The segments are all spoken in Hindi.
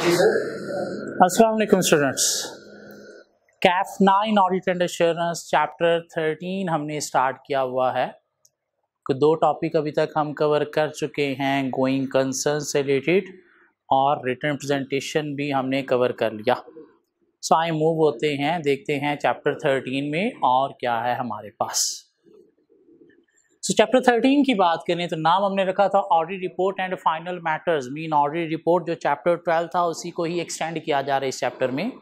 अस्सलाम वालेकुम students. Kaif 9 audit and assurance chapter 13 हमने स्टार्ट किया हुआ है। दो टॉपिक अभी तक हम कवर कर चुके हैं, गोइंग कंसर्न से रिलेटेड और रिटर्न प्रेजेंटेशन भी हमने कवर कर लिया। सो आइए मूव होते हैं, देखते हैं चैप्टर 13 में और क्या है हमारे पास। चैप्टर 13 की बात करें तो नाम हमने रखा था audit report and final matters. Mean audit report जो चैप्टर 12 था उसी को ही एक्सटेंड किया जा रहा है इस चैप्टर में,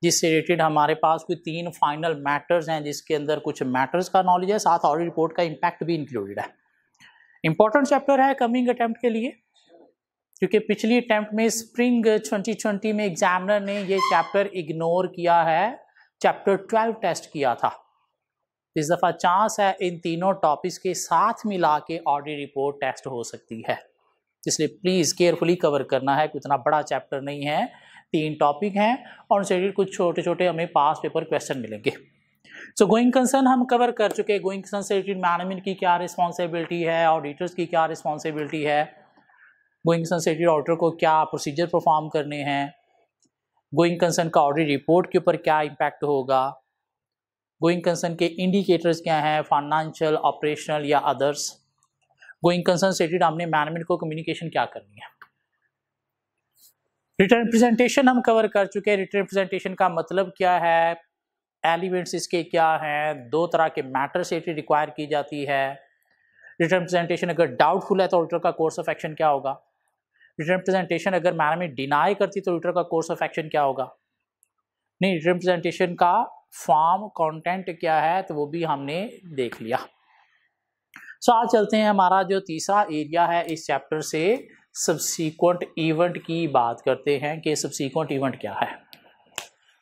जिससे रिलेटेड हमारे पास कोई 3 फाइनल मैटर्स हैं, जिसके अंदर कुछ मैटर्स का नॉलेज है, साथ ऑडिट रिपोर्ट का इम्पैक्ट भी इंक्लूडेड है। इंपॉर्टेंट चैप्टर है कमिंग अटेम्प्ट के लिए, क्योंकि पिछली अटेम्प्ट में स्प्रिंग 2020 में एग्जामिनर ने ये चैप्टर इग्नोर किया है, चैप्टर 12 टेस्ट किया था। इस दफ़ा चांस है इन तीनों टॉपिक्स के साथ मिला के ऑडिट रिपोर्ट टेस्ट हो सकती है, इसलिए प्लीज़ केयरफुली कवर करना है। इतना बड़ा चैप्टर नहीं है, 3 टॉपिक हैं और उनसे कुछ छोटे छोटे हमें पास पेपर क्वेश्चन मिलेंगे। सो गोइंग कंसर्न हम कवर कर चुके हैं। गोइंग कंसर्न से रिलेटेड मैनेजमेंट की क्या रिस्पॉन्सिबिलिटी है, ऑडिटर्स की क्या रिस्पॉन्सिबिलिटी है, गोइंग कंसर्न से रिलेटेड ऑडिटर को क्या प्रोसीजर परफॉर्म करने हैं, गोइंग कंसर्न का ऑडिट रिपोर्ट के ऊपर क्या इम्पैक्ट होगा, गोइंग कंसर्न के इंडिकेटर्स क्या हैं, फाइनेंशियल, ऑपरेशनल या अदर्स, गोइंग कंसर्न से रिलेटेड हमने मैनेजमेंट को कम्युनिकेशन क्या करनी है। रिटर्न प्रेजेंटेशन हम कवर कर चुके हैं। रिटर्न प्रेजेंटेशन का मतलब क्या है, एलिमेंट्स इसके क्या हैं, 2 तरह के मैटर से रिक्वायर की जाती है। रिटर्न प्रेजेंटेशन अगर डाउटफुल है तो ऑडिटर का कोर्स ऑफ एक्शन क्या होगा। रिटर्न प्रेजेंटेशन अगर मैनेजमेंट डिनाई करती तो ऑडिटर का कोर्स ऑफ एक्शन क्या होगा। नहीं, रिटर्न प्रेजेंटेशन का फॉर्म कंटेंट क्या है तो वो भी हमने देख लिया। सो आज चलते हैं, हमारा जो तीसरा एरिया है इस चैप्टर से सबसीक्वेंट इवेंट की बात करते हैं कि सबसीक्वेंट इवेंट क्या है।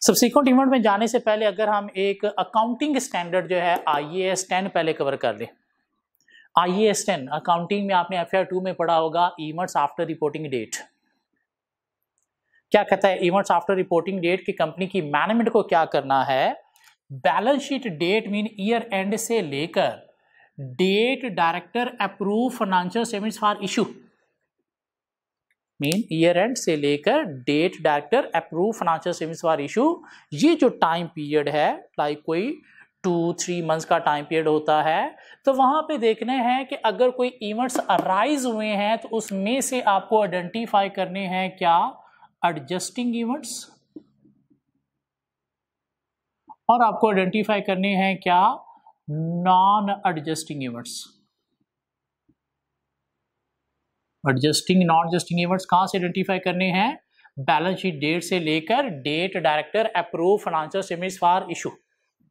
सबसीक्वेंट इवेंट में जाने से पहले अगर हम एक अकाउंटिंग स्टैंडर्ड जो है IAS 10 पहले कवर कर लें। IAS 10 अकाउंटिंग में आपने FR 2 में पढ़ा होगा, इवेंट्स आफ्टर रिपोर्टिंग डेट। क्या कहता है इवेंट्स आफ्टर रिपोर्टिंग डेट की कंपनी की मैनेजमेंट को क्या करना है। Balance sheet date mean year end से लेकर date director approve financial statements for issue, mean year end से लेकर date director approve financial statements for issue, ये जो टाइम पीरियड है, लाइक कोई 2-3 मंथ्स का टाइम पीरियड होता है, तो वहां पे देखने हैं कि अगर कोई इवेंट्स अराइज हुए हैं तो उसमें से आपको आइडेंटिफाई करने हैं क्या, एडजस्टिंग इवेंट्स, और आपको आइडेंटिफाई करने हैं क्या, non adjusting events. Adjusting non adjusting events कहां से आइडेंटिफाई करने हैं, बैलेंस शीट डेट से लेकर date director approve financial statements for issue.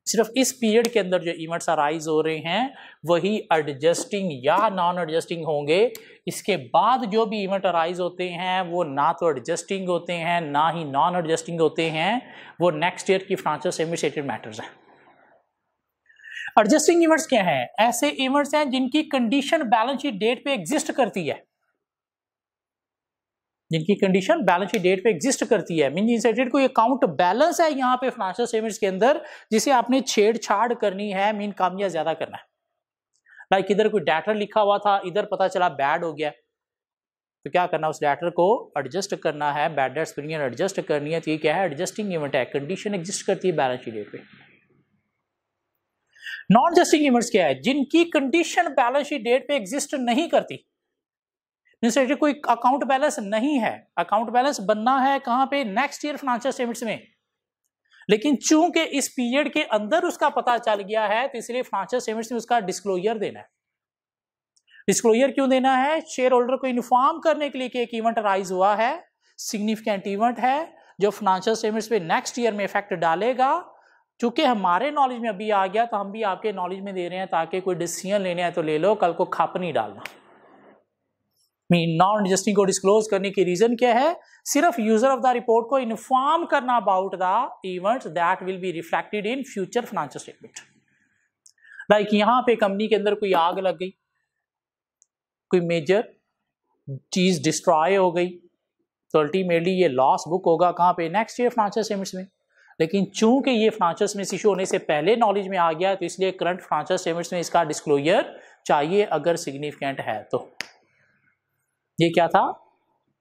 सिर्फ इस पीरियड के अंदर जो इवेंट्स अराइज हो रहे हैं वही एडजस्टिंग या नॉन एडजस्टिंग होंगे। इसके बाद जो भी इवेंट अराइज होते हैं वो ना तो एडजस्टिंग होते हैं ना ही नॉन एडजस्टिंग होते हैं, वो नेक्स्ट ईयर की फाइनेंशियल स्टेटमेंट रिलेटेड मैटर्स हैं। एडजस्टिंग इवेंट्स क्या है, ऐसे इवेंट्स हैं जिनकी कंडीशन बैलेंस शीट डेट पे एग्जिस्ट करती है, जिनकी कंडीशन बैलेंस शीट डेट पे एग्जिस्ट करती है। मीन जिनसे कोई अकाउंट बैलेंस है यहाँ पे फाइनेंशियल स्टेटमेंट्स के अंदर जिसे आपने छेड़छाड़ करनी है, मीन कम या ज्यादा करना है। लाइक इधर कोई डेटर लिखा हुआ था, इधर पता चला बैड हो गया, तो क्या करना, उस डेटर को एडजस्ट करना है, बैड डेट्स प्रीमियम एडजस्ट करनी है। तो ये क्या है, एडजस्टिंग इवेंट है, कंडीशन एग्जिस्ट करती है बैलेंस शीट डेट पे। नॉन एडजस्टिंग इवेंट्स क्या है, जिनकी कंडीशन बैलेंस शीट डेट पे एग्जिस्ट नहीं करती। जैसे कोई अकाउंट बैलेंस नहीं है, अकाउंट बैलेंस बनना है कहां पे, नेक्स्ट ईयर फाइनेंशियल स्टेटमेंट्स में, लेकिन चूंकि इस पीरियड के अंदर उसका पता चल गया है तो इसलिए फाइनेंशियल स्टेटमेंट्स में उसका डिस्क्लोजर देना है। डिस्क्लोजर क्यों देना है, शेयर होल्डर को इन्फॉर्म करने के लिए कि एक इवेंट राइज हुआ है, सिग्निफिकेंट इवेंट है जो फाइनेंशियल स्टेटमेंट्स पे नेक्स्ट ईयर में इफेक्ट डालेगा। चूंकि हमारे नॉलेज में अभी आ गया तो हम भी आपके नॉलेज में दे रहे हैं, ताकि कोई डिसीजन लेने है तो ले लो, कल को खप नहीं डालना। नॉन एडजस्टिंग को डिस्क्लोज करने की रीजन क्या है, सिर्फ यूजर ऑफ द रिपोर्ट को इन्फॉर्म करना about the events that will be reflected in future financial statement. Like यहां पे कंपनी के अंदर कोई आग लग गई, कोई मेजर चीज डिस्ट्रॉय हो गई, तो अल्टीमेटली ये लॉस बुक होगा कहां पे, नेक्स्ट ईयर फाइनेंशियल स्टेटमेंट्स में। लेकिन चूंकि ये फाइनेंशियल स्टेटमेंट्स इशू होने से पहले नॉलेज में आ गया तो इसलिए करंट फाइनेंशियल स्टेटमेंट्स में इसका डिस्क्लोजर चाहिए अगर सिग्निफिकेंट है तो। ये क्या था,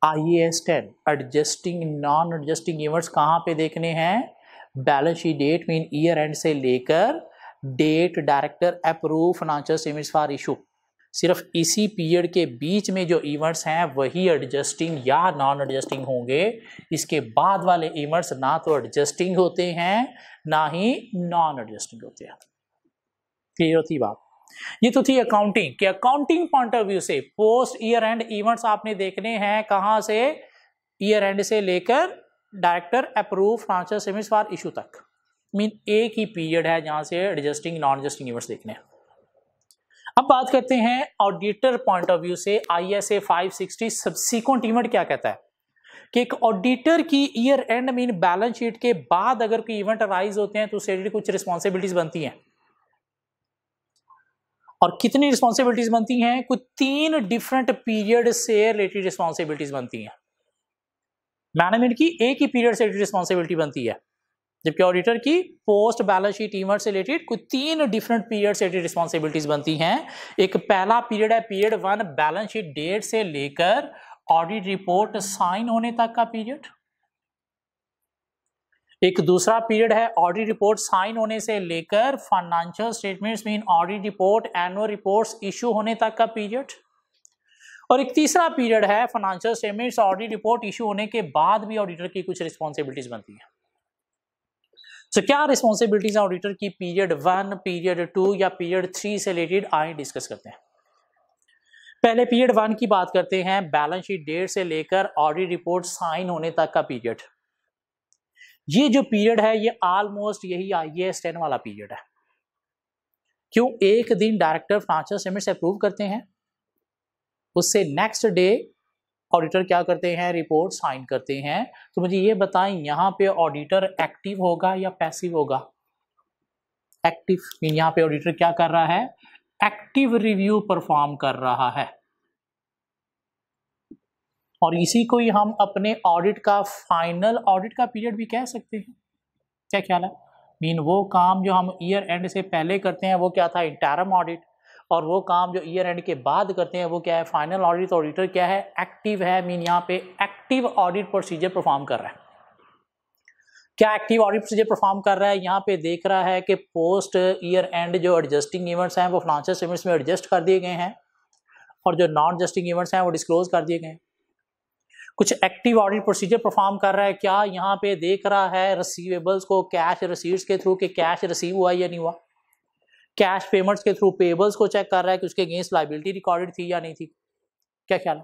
IAS 10 adjusting non adjusting events कहाँ पे देखने हैं? Balance sheet date mean year end से लेकर date director approve financial statements for issue, सिर्फ इसी पीरियड के बीच में जो इवेंट्स हैं वही एडजस्टिंग या नॉन एडजस्टिंग होंगे। इसके बाद वाले इवेंट्स ना तो एडजस्टिंग होते हैं ना ही नॉन एडजस्टिंग होते हैं। क्लियर होती बात? ये तो थी अकाउंटिंग कि अकाउंटिंग पॉइंट ऑफ व्यू से पोस्ट ईयर एंड इवेंट्स आपने देखने हैं कहां से? ईयर एंड से लेकर director approve financial statements for issue तक, मीन एक ही पीरियड है जहां से एडजस्टिंग नॉन एडजस्टिंग इवेंट्स देखने हैं। अब बात करते हैं ऑडिटर पॉइंट ऑफ व्यू से। ISA 560 सब्सीक्वेंट इवेंट क्या कहता है कि एक ऑडिटर की year and mean balance sheet के बाद अगर कोई इवेंट अराइज होते हैं तो उससे कुछ रिस्पॉन्सिबिलिटीज बनती हैं। और कितनी रिस्पॉन्सिबिलिटीज बनती हैं? कुछ 3 डिफरेंट पीरियड से रिलेटेड रिस्पॉन्सिबिलिटीज बनती हैं। मैनेजमेंट की एक ही पीरियड से रिस्पॉन्सिबिलिटी बनती है, जबकि ऑडिटर की पोस्ट बैलेंस शीट इवेंट से रिलेटेड कुछ 3 डिफरेंट पीरियड से रिस्पॉन्सिबिलिटीज बनती हैं। एक पहला पीरियड है पीरियड 1 बैलेंस शीट डेट से लेकर ऑडिट रिपोर्ट साइन होने तक का पीरियड। एक दूसरा पीरियड है ऑडिट रिपोर्ट साइन होने से लेकर financial statements mean audit report annual reports issue होने तक का पीरियड। और एक तीसरा पीरियड है financial statements audit report issue होने के बाद भी ऑडिटर की कुछ रिस्पॉन्सिबिलिटीज बनती है। तो क्या रिस्पॉन्सिबिलिटीज है ऑडिटर की पीरियड 1, पीरियड 2 या पीरियड 3 से रिलेटेड? आइए डिस्कस करते हैं। पहले पीरियड 1 की बात करते हैं, बैलेंस शीट डेट से लेकर ऑडिट रिपोर्ट साइन होने तक का पीरियड। ये जो पीरियड है ये ऑलमोस्ट यही IAS 10 वाला पीरियड है। क्यों? एक दिन डायरेक्टर फाइनेंशियल स्टेटमेंट्स अप्रूव करते हैं, उससे नेक्स्ट डे ऑडिटर क्या करते हैं? रिपोर्ट साइन करते हैं। तो मुझे ये बताएं यहाँ पे ऑडिटर एक्टिव होगा या पैसिव होगा? एक्टिव मीन यहाँ पे ऑडिटर क्या कर रहा है? एक्टिव रिव्यू परफॉर्म कर रहा है। और इसी को ही हम अपने ऑडिट का फाइनल ऑडिट का पीरियड भी कह सकते हैं। क्या ख्याल है? मीन वो काम जो हम ईयर एंड से पहले करते हैं वो क्या था? Interim audit. और वो काम जो ईयर एंड के बाद करते हैं वो क्या है? Final audit. ऑडिटर क्या है? एक्टिव है, मीन यहाँ पे एक्टिव ऑडिट प्रोसीजर परफॉर्म कर रहा है। क्या एक्टिव ऑडिट प्रोसीजर परफॉर्म कर रहा है? यहाँ पे देख रहा है कि पोस्ट ईयर एंड जो एडजस्टिंग इवेंट्स हैं वो फाइनेंशियल स्टेटमेंट्स में एडजस्ट कर दिए गए हैं और जो नॉन एडजस्टिंग इवेंट्स हैं वो डिस्क्लोज कर दिए गए हैं। कुछ एक्टिव ऑडिट प्रोसीजर परफॉर्म कर रहा है। क्या यहाँ पे देख रहा है रिसीवेबल्स को कैश रिसीव्स के थ्रू कि कैश रिसीव हुआ या नहीं हुआ? कैश पेमेंट्स के थ्रू पेबल्स को चेक कर रहा है कि उसके अगेंस्ट लायबिलिटी रिकॉर्डेड थी या नहीं थी? क्या ख्याल है?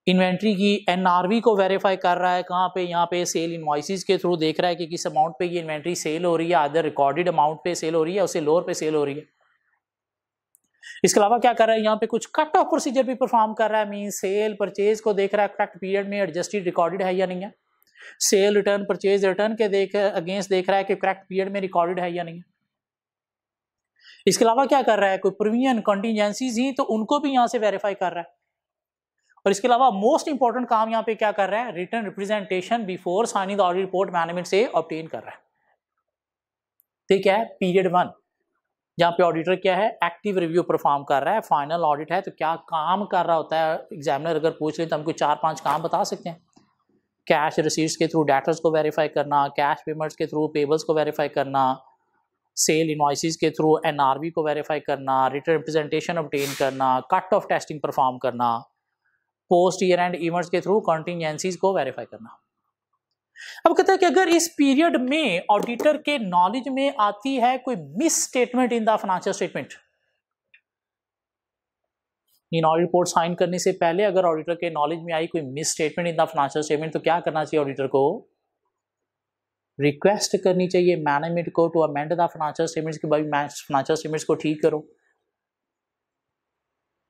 इन्वेंट्री की NRV को वेरीफाई कर रहा है। कहाँ पे? यहाँ पे सेल इनवॉइसेस के थ्रू देख रहा है कि किस अमाउंट पे ये इन्वेंट्री सेल हो रही है, आदर रिकॉर्डेड अमाउंट पे सेल हो रही है, उससे लोअर पे सेल हो रही है। इसके अलावा क्या कर रहा है? यहाँ पे कुछ कट ऑफ प्रोसीजर भी परफॉर्म कर रहा है। मीन सेल परचेज को देख रहा है करेक्ट पीरियड में एडजस्टेड रिकॉर्डेड है या नहीं है। सेल रिटर्न परचेज रिटर्न के अगेंस्ट देख रहा है कि करेक्ट पीरियड में रिकॉर्डेड है या नहीं है। इसके अलावा क्या कर रहा है? कोई प्रोविजन कंटीजेंसीज ही तो उनको भी यहाँ से वेरीफाई कर रहा है। और इसके अलावा मोस्ट इंपॉर्टेंट काम यहाँ पे क्या कर रहा है? Written representation before signing the audit report management से ऑब्टेन कर रहा है। ठीक है, पीरियड 1 जहाँ पे ऑडिटर क्या है? एक्टिव रिव्यू परफॉर्म कर रहा है। फाइनल ऑडिट है तो क्या काम कर रहा होता है? एग्जामिनर अगर पूछ ले तो हमको 4-5 काम बता सकते हैं। कैश रिसीट्स के थ्रू डेटर्स को वेरीफाई करना, कैश पेमेंट्स के थ्रू पेबल्स को वेरीफाई करना, सेल इनवॉइसेस के थ्रू NRV को वेरीफाई करना, रिटर्न रिप्रेजेंटेशन ऑब्टेन करना, कट ऑफ टेस्टिंग परफॉर्म करना, पोस्ट ईयर एंड इवेंट्स के थ्रू कंटिजेंसीज को वेरीफाई करना। अब कहते हैं कि अगर इस पीरियड में ऑडिटर के नॉलेज में आती है कोई misstatement in the financial statement, in audit report sign करने से पहले अगर ऑडिटर के नॉलेज में आई कोई misstatement in the financial statement, तो क्या करना चाहिए? ऑडिटर को रिक्वेस्ट करनी चाहिए मैनेजमेंट को to amend the financial statements कि भाई फाइनेंशियल स्टेटमेंट्स को ठीक करो।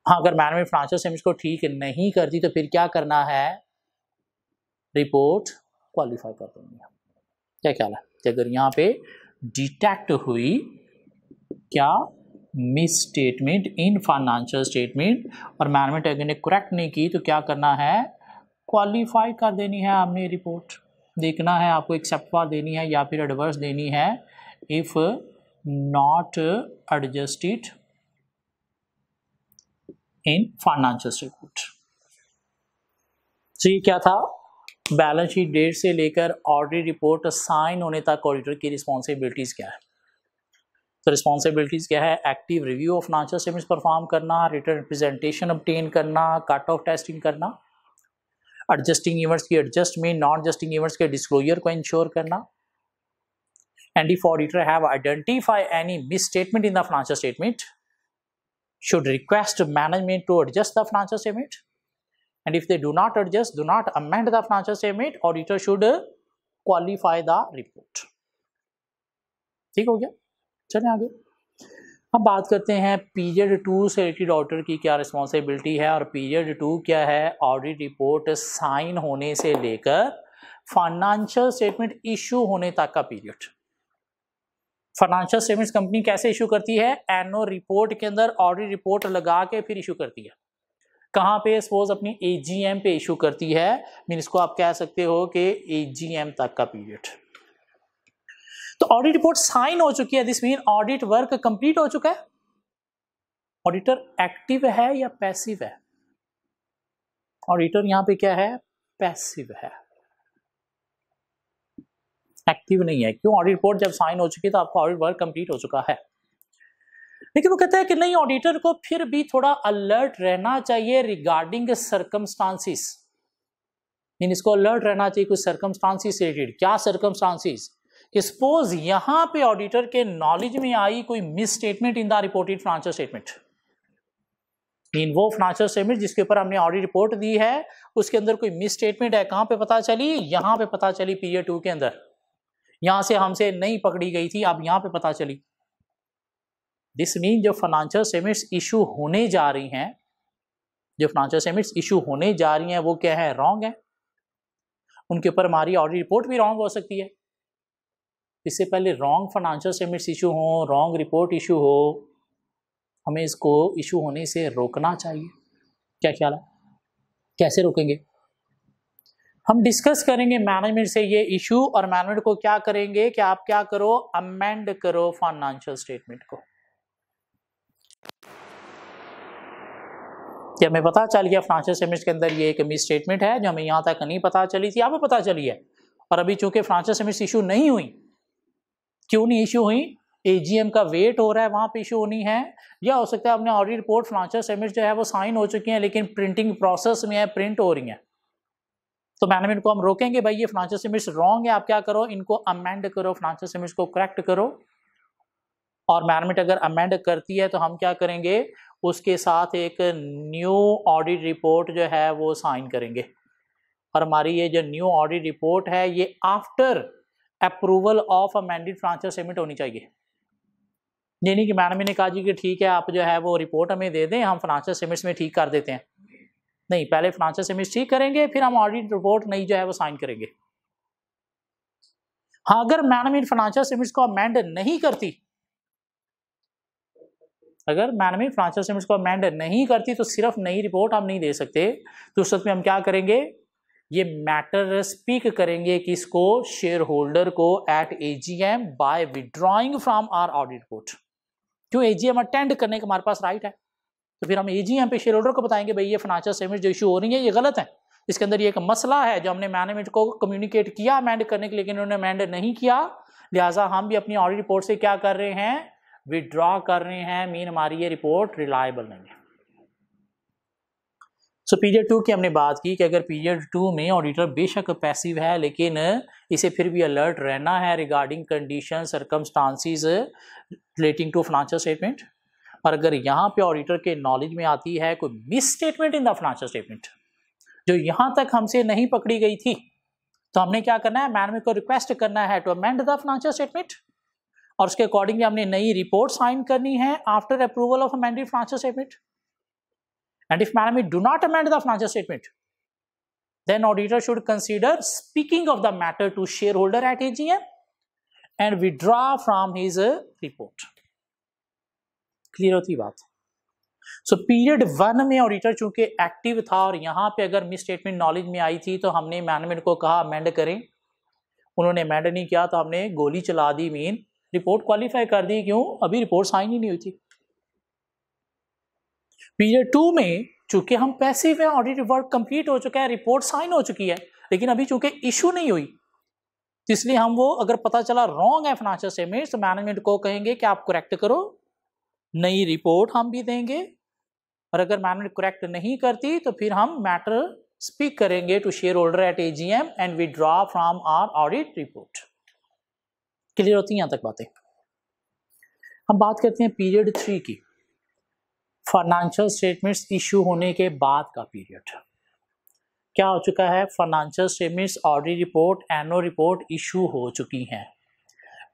हाँ, अगर मैनेजमेंट फाइनेंशियल स्टेटमेंट्स को ठीक नहीं करती तो फिर क्या करना है? रिपोर्ट क्वालिफाई कर देंगे। क्या ख्याल है? कि अगर यहाँ पे डिटेक्ट हुई क्या miss statement in financial statement और मैनेजमेंट अगर ने करेक्ट नहीं की तो क्या करना है? क्वालिफाई कर देनी है आपने रिपोर्ट। देखना है आपको एक्सेप्ट फॉर देनी है या फिर एडवर्स देनी है। If not adjusted in financial statement. तो ये क्या था, बैलेंस शीट डेट से लेकर ऑडिट रिपोर्ट साइन होने तक ऑडिटर की रिस्पॉन्सिबिलिटीज क्या है। तो रिस्पॉन्सिबिलिटीज क्या है, active review of financial statements perform करना, रिटर्न रिप्रेजेंटेशन ऑब्टेन करना, कट ऑफ टेस्टिंग करना, एडजस्टिंग इवेंट्स की एडजस्टमेंट, नॉन एडजस्टिंग इवेंट्स के डिस्क्लोजर को इंश्योर करना, and if auditor have identified any misstatement in the financial statement, should request management to adjust the financial statement, and if they do not adjust, do not amend the financial statement, auditor should qualify the report. ठीक हो गया, चलिए आगे। अब बात करते हैं पीरियड 2 से रिलेटेड ऑडिटर की क्या रिस्पॉन्सिबिलिटी है, और पीरियड 2 क्या है, ऑडिट रिपोर्ट साइन होने से लेकर फाइनेंशियल स्टेटमेंट इशू होने तक का पीरियड। फाइनेंशियल स्टेटमेंट्स कंपनी कैसे इशू करती है, एनुअल रिपोर्ट के अंदर ऑडिट रिपोर्ट लगा के फिर इशू करती है। कहाँ पे, सपोज अपनी एजीएम पे इशू करती है, मीन इसको आप कह सकते हो कि एजीएम तक का पीरियड। तो ऑडिट रिपोर्ट साइन हो चुकी है, this mean audit work complete हो चुका है। ऑडिटर एक्टिव है या पैसिव है, ऑडिटर यहां पे क्या है, पैसिव है, एक्टिव नहीं है। क्यों, ऑडिट रिपोर्ट जब साइन हो चुकी है तो आपका ऑडिट वर्क कंप्लीट हो चुका है। लेकिन वो कहते हैं कि नहीं, ऑडिटर को फिर भी थोड़ा अलर्ट रहना चाहिए रिगार्डिंग सर्कमस्टांसिस। इसको अलर्ट रहना चाहिए कुछ सर्कमस्टांसिस से रिलेटेड। क्या सर्कमस्टांसिस, सपोज यहां पे ऑडिटर के नॉलेज में आई कोई misstatement in the reported financial statement, वो फाइनेंशियल स्टेटमेंट जिसके ऊपर हमने ऑडिट रिपोर्ट दी है उसके अंदर कोई मिस स्टेटमेंट है। कहां पे पता चली, यहां पे पता चली पीरियड 2 के अंदर। यहां से हमसे नहीं पकड़ी गई थी, अब यहां पे पता चली। दिस मीन जो फाइनेंशियल स्टेटमेंट्स इशू होने जा रही हैं, जो फाइनेंशियल स्टेटमेंट्स इशू होने जा रही हैं वो क्या है, रॉन्ग है। उनके ऊपर हमारी ऑडिट रिपोर्ट भी रॉन्ग हो सकती है। इससे पहले रॉन्ग फाइनेंशियल स्टेटमेंट्स इशू हो, रॉन्ग रिपोर्ट इशू हो, हमें इसको इशू होने से रोकना चाहिए। क्या ख्याल है, कैसे रोकेंगे, हम डिस्कस करेंगे मैनेजमेंट से ये इशू, और मैनेजमेंट को क्या करेंगे कि आप क्या करो, अमेंड करो फाइनेंशियल स्टेटमेंट को। कि हमें पता चल गया फाइनेंशियल स्टेटमेंट के अंदर ये एक मिस स्टेटमेंट है जो हमें यहां तक नहीं पता चली थी, अब पता चली है। और अभी चूंकि फाइनेंशियल स्टेटमेंट इशू नहीं हुई, क्यों नहीं इशू हुई, एजीएम का वेट हो रहा है, वहां पे इशू होनी है। या हो सकता है अपने ऑडिट रिपोर्ट फाइनेंशियल स्टेटमेंट जो है वो साइन हो चुकी हैं लेकिन प्रिंटिंग प्रोसेस में है, प्रिंट हो रही है। तो मैनेजमेंट को हम रोकेंगे, भाई ये फाइनेंशियल स्टेटमेंट्स रॉन्ग है, आप क्या करो, इनको अमेंड करो, फाइनेंशियल स्टेटमेंट्स को करेक्ट करो। और मैनेजमेंट अगर अमेंड करती है तो हम क्या करेंगे, उसके साथ एक न्यू ऑडिट रिपोर्ट जो है वो साइन करेंगे। और हमारी ये जो न्यू ऑडिट रिपोर्ट है ये after approval of amended financial statement होनी चाहिए। ये नहीं कि मैनेजमेंट ने कहा जी कि ठीक है आप जो है वो रिपोर्ट हमें दे दें, हम फाइनेंशियल स्टेटमेंट्स में ठीक कर देते हैं। नहीं, पहले फाइनेंशियल स्टेटमेंट्स ठीक करेंगे फिर हम ऑडिट रिपोर्ट नई जो है वो साइन करेंगे। हाँ, अगर मैनेजमेंट फाइनेंशियल स्टेटमेंट्स को अमेंड नहीं करती, अगर मैनेजमेंट फाइनेंशियल स्टेटमेंट्स को अमेंड नहीं करती तो सिर्फ नई रिपोर्ट हम नहीं दे सकते। तो उस वक्त में हम क्या करेंगे, ये मैटर स्पीक करेंगे किसको, शेयर होल्डर को at AGM by withdrawing from our audit report. क्यों, एजीएम अटेंड करने का हमारे पास राइट है, तो फिर हम एजीएम पे शेयर होल्डर को बताएंगे भाई ये फाइनेंशियल स्टेटमेंट जो इशू हो रही है ये गलत है, इसके अंदर ये एक मसला है जो हमने मैनेजमेंट को कम्युनिकेट किया अमेंड करने के लिए, लेकिन उन्होंने अमेंड नहीं किया, लिहाजा हम भी अपनी ऑडिट रिपोर्ट से क्या कर रहे हैं, विड्रॉ कर रहे हैं। मीन हमारी ये रिपोर्ट रिलायबल नहीं है। सो पीरियड 2 की हमने बात की कि अगर पीरियड 2 में ऑडिटर बेशक पैसिव है लेकिन इसे फिर भी अलर्ट रहना है regarding condition circumstances relating to financial statement. और अगर यहाँ पे ऑडिटर के नॉलेज में आती है कोई misstatement in the financial statement जो यहाँ तक हमसे नहीं पकड़ी गई थी, तो हमने क्या करना है, मैनेजमेंट को रिक्वेस्ट करना है to amend the financial statement, और उसके अकॉर्डिंगली हमने नई रिपोर्ट साइन करनी है after approval of amended financial statement. And if management do not amend the financial statement, then auditor should consider speaking of the matter to shareholder at AGM and withdraw from his report. Clear होती बात। So period 1 में ऑडिटर चूंकि एक्टिव था और यहाँ पे अगर मिस स्टेटमेंट नॉलेज में आई थी तो हमने मैनेजमेंट को कहा अमेंड करें, उन्होंने अमेंड नहीं किया तो हमने गोली चला दी, मीन रिपोर्ट क्वालिफाई कर दी। क्यों, अभी रिपोर्ट साइन ही नहीं हुई थी। पीरियड 2 में चूंकि हम पैसिव हैं, ऑडिट वर्क कंप्लीट हो चुका है, रिपोर्ट साइन हो चुकी है, लेकिन अभी चूंकि इशू नहीं हुई, तो इसलिए हम वो अगर पता चला रॉन्ग है फाइनेंशियल स्टेटमेंट्स, तो मैनेजमेंट को कहेंगे कि आप करेक्ट करो, नई रिपोर्ट हम भी देंगे, और अगर मैनेजमेंट करेक्ट नहीं करती तो फिर हम मैटर स्पीक करेंगे to shareholder at AGM and withdraw from our audit report. Clear होती हैं यहां तक बातें? हम बात करते हैं पीरियड 3 की, फाइनेंशियल स्टेटमेंट्स इशू होने के बाद का पीरियड। क्या हो चुका है? Financial statements, audit report, annual report issue हो चुकी हैं।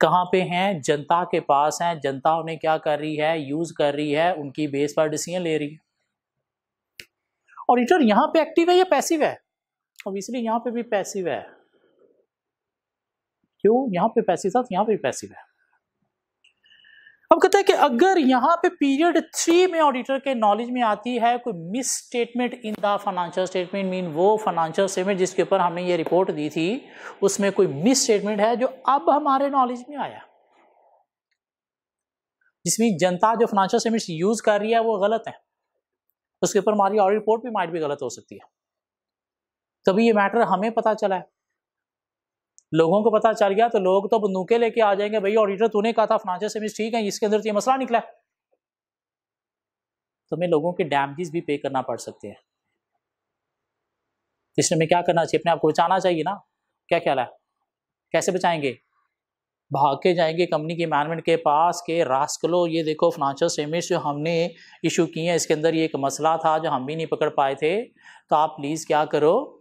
कहाँ पे हैं? जनता के पास हैं। जनता उन्हें क्या कर रही है? यूज कर रही है, उनकी बेस पर डिसीजन ले रही है। ऑडिटर यहाँ पे एक्टिव है या पैसिव है? ऑब्वियसली यहाँ पे भी पैसिव है। क्यों? यहाँ पे पैसिव था तो यहाँ पे भी पैसिव है। अब कहते हैं कि अगर यहाँ पे पीरियड 3 में ऑडिटर के नॉलेज में आती है कोई misstatement in the financial statement, mean वो फाइनेंशियल स्टेटमेंट जिसके ऊपर हमने ये रिपोर्ट दी थी उसमें कोई मिस स्टेटमेंट है जो अब हमारे नॉलेज में आया, जिसमें जनता जो फाइनेंशियल स्टेटमेंट यूज कर रही है वो गलत है, उसके ऊपर हमारी ऑडिट रिपोर्ट भी माइट भी गलत हो सकती है। तभी ये मैटर हमें पता चला है। लोगों को पता चल गया तो लोग तो बंदूकें लेके आ जाएंगे, भाई ऑडिटर तूने कहा था फाइनेंशियल स्टेटमेंट्स ठीक है, इसके अंदर तो ये मसला निकला है। तो हमें लोगों के डैमेजेस भी पे करना पड़ सकते हैं। इसलिए हमें क्या करना चाहिए? अपने आप को बचाना चाहिए ना। क्या ख्याल है? कैसे बचाएंगे? भाग के जाएंगे कंपनी के मैनेजमेंट के पास के रास्कलो, ये देखो फाइनेंशियल स्टेटमेंट्स जो हमने इशू किए हैं इसके अंदर ये एक मसला था जो हम भी नहीं पकड़ पाए थे, तो आप प्लीज क्या करो?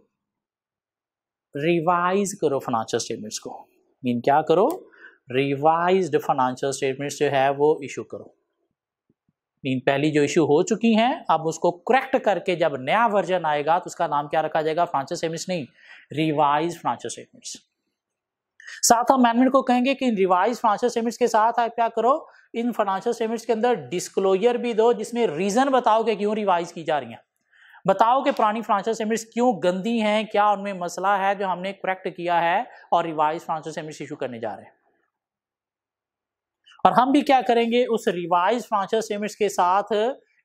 रिवाइज करो फाइनेंशियल स्टेटमेंट्स को। मीन क्या करो? रिवाइज्ड फाइनेंशियल स्टेटमेंट्स जो है वो इशू करो। मीन पहली जो इशू हो चुकी हैं अब उसको करेक्ट करके जब नया वर्जन आएगा तो उसका नाम क्या रखा जाएगा? फाइनेंशियल स्टेटमेंट्स नहीं, रिवाइज फाइनेंशियल स्टेटमेंट्स। साथ हम मैनेजमेंट को कहेंगे कि रिवाइज फाइनेंशियल स्टेटमेंट्स के साथ आप क्या करो? इन फाइनेंशियल स्टेटमेंट्स के अंदर डिस्क्लोजर भी दो, जिसमें रीजन बताओ कि क्यों रिवाइज की जा रही हैं। बताओ कि पुरानी फाइनेंशियल स्टेटमेंट्स क्यों गंदी हैं, क्या उनमें मसला है जो हमने करेक्ट किया है और रिवाइज फाइनेंशियल स्टेटमेंट्स इशू करने जा रहे हैं। और हम भी क्या करेंगे? उस रिवाइज फाइनेंशियल स्टेटमेंट्स के साथ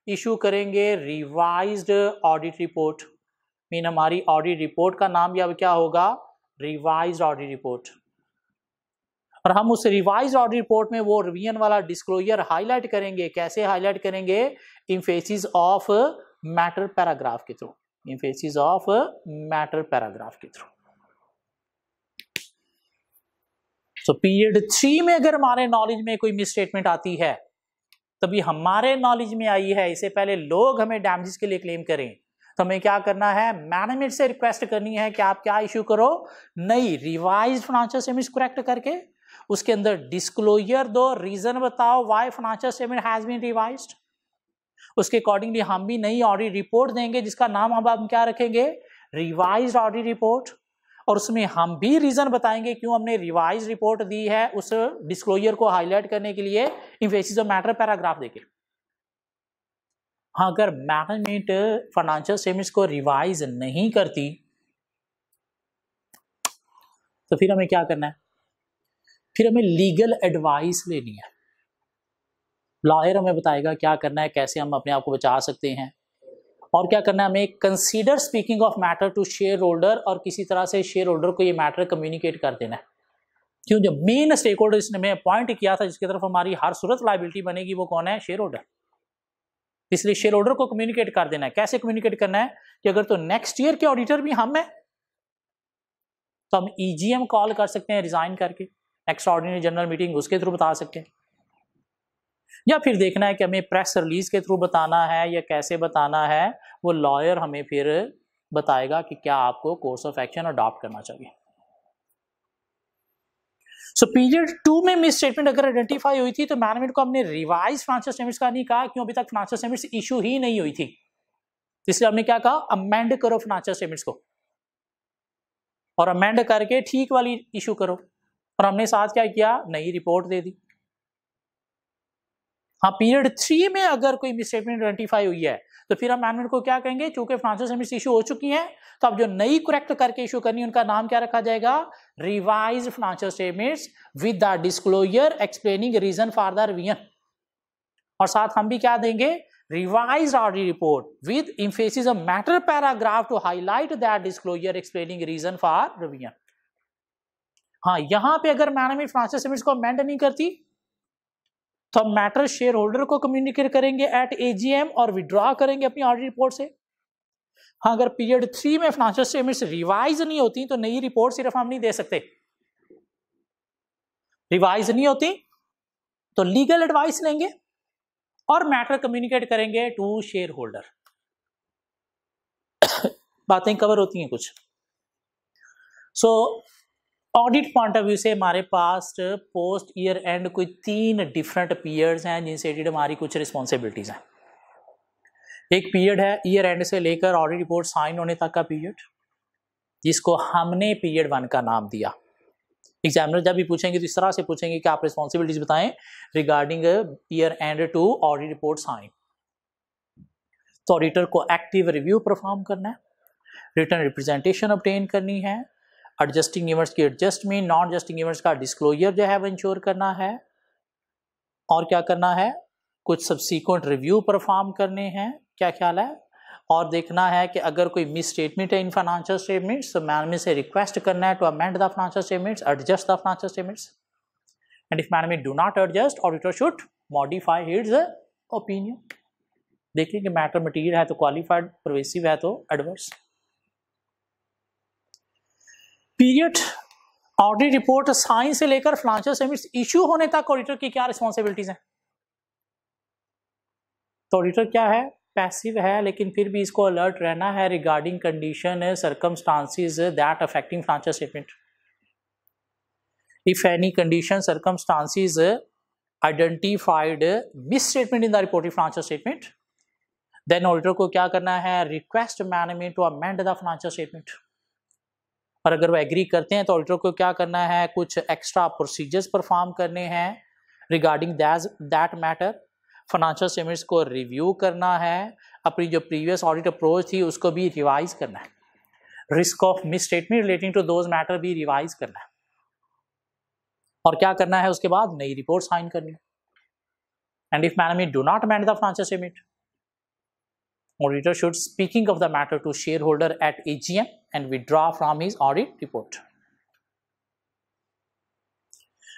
इशू करेंगे रिवाइज्ड ऑडिट रिपोर्ट। मीन हमारी ऑडिट रिपोर्ट का नाम भी अब क्या होगा? Revised audit report. और हम उस रिवाइज ऑडिट रिपोर्ट में वो रिवीजन वाला डिस्क्लोजर हाईलाइट करेंगे। कैसे हाईलाइट करेंगे? एम्फेसिस ऑफ मैटर पैराग्राफ के through. Emphasis of matter paragraph के थ्रू। तो पीरियड 3 में अगर हमारे नॉलेज में कोई मिस स्टेटमेंट आती है, तभी हमारे नॉलेज में आई है, इससे पहले लोग हमें डैमेजेस के लिए क्लेम करें, तो हमें क्या करना है? मैनेजमेंट से रिक्वेस्ट करनी है कि आप क्या इशू करो? नई रिवाइज फाइनेंशियल स्टेटमेंट्स करेक्ट करके उसके अंदर डिस्क्लोजर दो, रीजन बताओ why financial statement has been revised. उसके अकॉर्डिंगली हम भी नई ऑडिट रिपोर्ट देंगे जिसका नाम हम क्या रखेंगे? Revised audit report. और उसमें हम भी रीजन बताएंगे क्यों हमने रिवाइज रिपोर्ट दी है, उस डिस्क्लोजर को हाईलाइट करने के लिए एम्फेसिस ऑफ मैटर पैराग्राफ देके। हाँ, अगर मैनेजमेंट फाइनेंशियल स्टेटमेंट्स को रिवाइज नहीं करती तो फिर हमें क्या करना है? फिर हमें लीगल एडवाइस लेनी है। लॉयर हमें बताएगा क्या करना है, कैसे हम अपने आप को बचा सकते हैं, और क्या करना है हमें? Consider speaking of matter to shareholder, और किसी तरह से शेयर होल्डर को ये मैटर कम्युनिकेट कर देना है। क्यों? जो मेन स्टेक होल्डर इसने हमें अपॉइंट किया था जिसकी तरफ हमारी हर सूरत लायबिलिटी बनेगी, वो कौन है? Share holder. इसलिए शेयर होल्डर को कम्युनिकेट कर देना है। कैसे कम्युनिकेट करना है? कि अगर तो नेक्स्ट ईयर के ऑडिटर भी हम हैं तो हम ईजीएम कॉल कर सकते हैं रिजाइन करके, एक्स्ट्राऑर्डिनरी जनरल मीटिंग उसके थ्रू बता सकते हैं, या फिर देखना है कि हमें प्रेस रिलीज के थ्रू बताना है या कैसे बताना है, वो लॉयर हमें फिर बताएगा कि क्या आपको कोर्स ऑफ एक्शन अडॉप्ट करना चाहिए। सो पीरियड 2 में मिस स्टेटमेंट अगर आइडेंटिफाई हुई थी तो मैनेजमेंट को हमने रिवाइज फाइनेंशियल स्टेटमेंट्स का नहीं कहा, क्यों? अभी तक फाइनेंशियल स्टेटमेंट्स इशू ही नहीं हुई थी, इसलिए हमने क्या कहा? अमेंड करो फाइनेंशियल स्टेटमेंट्स को, और अमेंड करके ठीक वाली इशू करो। और हमने साथ क्या किया? नई रिपोर्ट दे दी। हाँ, पीरियड 3 में अगर कोई मिसस्टेटमेंट आइडेंटिफाई हुई है तो फिर हम मैनेजमेंट को क्या कहेंगे? चूंकि फाइनेंशियल स्टेटमेंट्स इशू हो चुकी हैं तो अब जो नई करेक्ट करके इशू करनी है उनका नाम क्या रखा जाएगा? Revise financial statements with the disclosure explaining reason for the revision. और साथ हम भी क्या देंगे? revised audit report with emphasis of matter paragraph to highlight that disclosure explaining reason for revision. हाँ, यहां पे अगर मैनेजमेंट फाइनेंशियल स्टेटमेंट्स को अमेंड नहीं करती तो हम मैटर शेयर होल्डर को कम्युनिकेट करेंगे एट एजीएम और विड्रॉ करेंगे अपनी ऑडिट रिपोर्ट से। हाँ, अगर पीरियड 3 में फाइनेंशियल स्टेटमेंट्स रिवाइज नहीं होती तो नई रिपोर्ट सिर्फ हम नहीं दे सकते। रिवाइज नहीं होती तो लीगल एडवाइस लेंगे और मैटर कम्युनिकेट करेंगे टू शेयर होल्डर। बातें कवर होती हैं कुछ। सो ऑडिट पॉइंट ऑफ व्यू से हमारे पास पोस्ट ईयर एंड कोई 3 डिफरेंट पीरियड्स हैं जिनसे रिलेटेड हमारी कुछ रिस्पॉन्सिबिलिटीज हैं। एक पीरियड है ईयर एंड से लेकर ऑडिट रिपोर्ट साइन होने तक का पीरियड, जिसको हमने पीरियड 1 का नाम दिया। एग्जामिनर जब भी पूछेंगे तो इस तरह से पूछेंगे कि आप रिस्पॉन्सिबिलिटीज बताएं regarding year end to audit report sign. तो ऑडिटर को एक्टिव रिव्यू परफॉर्म करना है, रिटर्न रिप्रेजेंटेशन ऑब्टेन करनी है, एडजस्टिंग इवेंट्स की एडजस्टमेंट, नॉन एडजस्टिंग इवेंट्स का डिस्क्लोजर जो है वो इंश्योर करना है, और क्या करना है, कुछ सब्सीक्वेंट रिव्यू परफॉर्म करने हैं, क्या ख्याल है, और देखना है कि अगर कोई मिस स्टेटमेंट है इन फाइनेंशियल स्टेटमेंट्स तो मैनेजमेंट से रिक्वेस्ट करना है to amend the financial statements, adjust the financial statements, and if management do not adjust auditor should modify his opinion. देखिए कि मैटर मटीरियल है तो क्वालिफाइड, परवेसिव है तो adverse. Period audit report sign से लेकर फाइनेंशियल स्टेटमेंट्स इश्यू होने तक ऑडिटर की क्या रिस्पॉन्सिबिलिटीज हैं। तो ऑडिटर क्या है, पैसिव है, लेकिन फिर भी इसको अलर्ट रहना है regarding condition circumstances that affecting financial statement. If any condition circumstances identified misstatement in the reported financial statement, then auditor को क्या करना है, request management to amend the financial statement. और अगर वो एग्री करते हैं तो ऑडिटर को क्या करना है, कुछ एक्स्ट्रा प्रोसीजर्स परफॉर्म करने हैं regarding that matter. Financial statements को रिव्यू करना है, अपनी जो प्रीवियस ऑडिट अप्रोच थी उसको भी रिवाइज करना है, risk of misstatement relating to those matter भी रिवाइज करना है, और क्या करना है उसके बाद नई रिपोर्ट साइन करनी है। And if management do not amend the financial statement, auditor should speaking of the matter to shareholder at AGM and withdraw from his audit report।